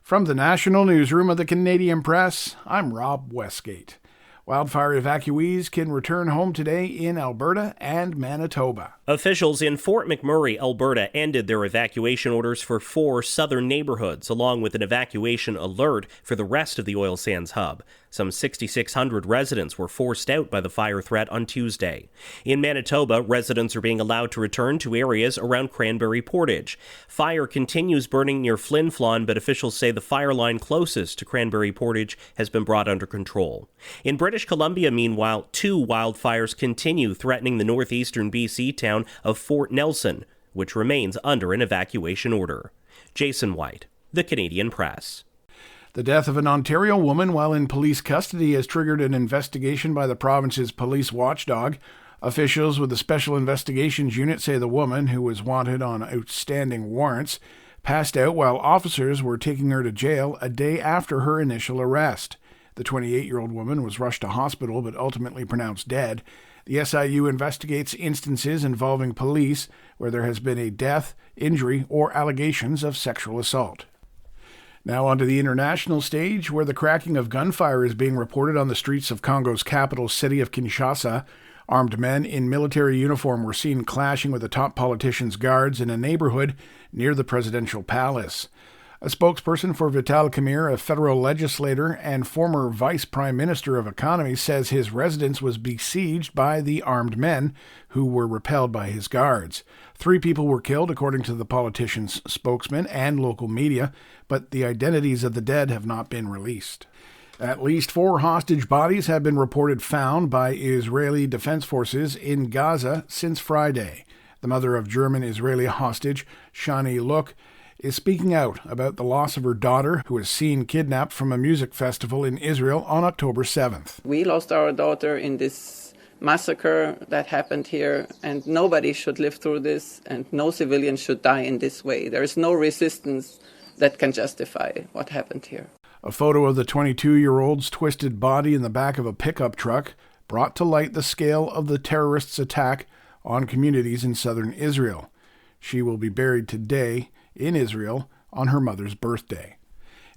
From the National Newsroom of the Canadian Press, I'm Rob Westgate. Wildfire evacuees can return home today in Alberta and Manitoba. Officials in Fort McMurray, Alberta, ended their evacuation orders for 4 southern neighborhoods, along with an evacuation alert for the rest of the oil sands hub. Some 6,600 residents were forced out by the fire threat on Tuesday. In Manitoba, residents are being allowed to return to areas around Cranberry Portage. Fire continues burning near Flin Flon, but officials say the fire line closest to Cranberry Portage has been brought under control. In British Columbia, meanwhile, 2 wildfires continue threatening the northeastern BC town of Fort Nelson, which remains under an evacuation order. Jason White, The Canadian Press. The death of an Ontario woman while in police custody has triggered an investigation by the province's police watchdog. Officials with the Special Investigations Unit say the woman, who was wanted on outstanding warrants, passed out while officers were taking her to jail a day after her initial arrest. The 28-year-old woman was rushed to hospital but ultimately pronounced dead. The SIU investigates instances involving police where there has been a death, injury, or allegations of sexual assault. Now onto the international stage, where the cracking of gunfire is being reported on the streets of Congo's capital city of Kinshasa. Armed men in military uniform were seen clashing with a top politician's guards in a neighborhood near the presidential palace. A spokesperson for Vital Kamerhe, a federal legislator and former vice prime minister of economy, says his residence was besieged by the armed men who were repelled by his guards. 3 people were killed, according to the politician's spokesman and local media, but the identities of the dead have not been released. At least 4 hostage bodies have been reported found by Israeli defense forces in Gaza since Friday. The mother of German-Israeli hostage, Shani Luk, is speaking out about the loss of her daughter, who was seen kidnapped from a music festival in Israel on October 7th. We lost our daughter in this massacre that happened here, and nobody should live through this, and no civilian should die in this way. There is no resistance that can justify what happened here. A photo of the 22-year-old's twisted body in the back of a pickup truck brought to light the scale of the terrorists' attack on communities in southern Israel. She will be buried today in Israel on her mother's birthday.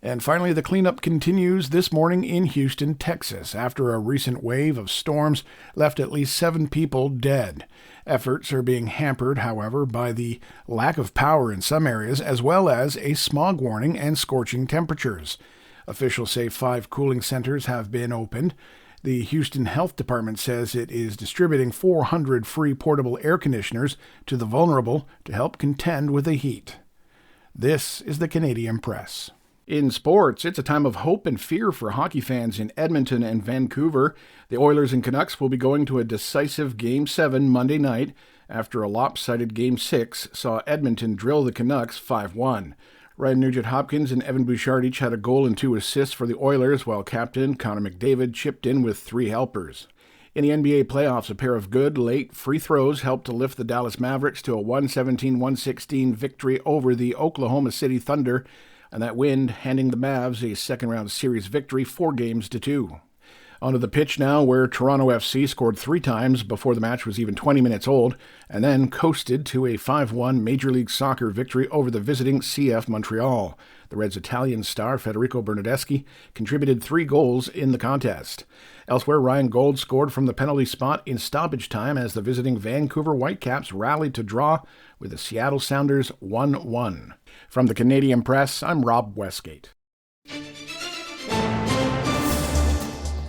And finally, the cleanup continues this morning in Houston, Texas, after a recent wave of storms left at least 7 people dead. Efforts are being hampered, however, by the lack of power in some areas, as well as a smog warning and scorching temperatures. Officials say 5 cooling centers have been opened. The Houston Health Department says it is distributing 400 free portable air conditioners to the vulnerable to help contend with the heat. This is the Canadian Press. In sports, it's a time of hope and fear for hockey fans in Edmonton and Vancouver. The Oilers and Canucks will be going to a decisive Game 7 Monday night after a lopsided Game 6 saw Edmonton drill the Canucks 5-1. Ryan Nugent-Hopkins and Evan Bouchard each had a goal and 2 assists for the Oilers, while captain Connor McDavid chipped in with 3 helpers. In the NBA playoffs, a pair of good, late free throws helped to lift the Dallas Mavericks to a 117-116 victory over the Oklahoma City Thunder, and that win handing the Mavs a second-round series victory 4-2. Onto the pitch now, where Toronto FC scored 3 times before the match was even 20 minutes old, and then coasted to a 5-1 Major League Soccer victory over the visiting CF Montreal. The Reds' Italian star, Federico Bernardeschi, contributed 3 goals in the contest. Elsewhere, Ryan Gold scored from the penalty spot in stoppage time as the visiting Vancouver Whitecaps rallied to draw with the Seattle Sounders 1-1. From the Canadian Press, I'm Rob Westgate.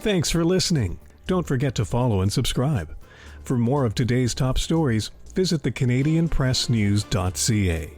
Thanks for listening. Don't forget to follow and subscribe. For more of today's top stories, visit thecanadianpressnews.ca.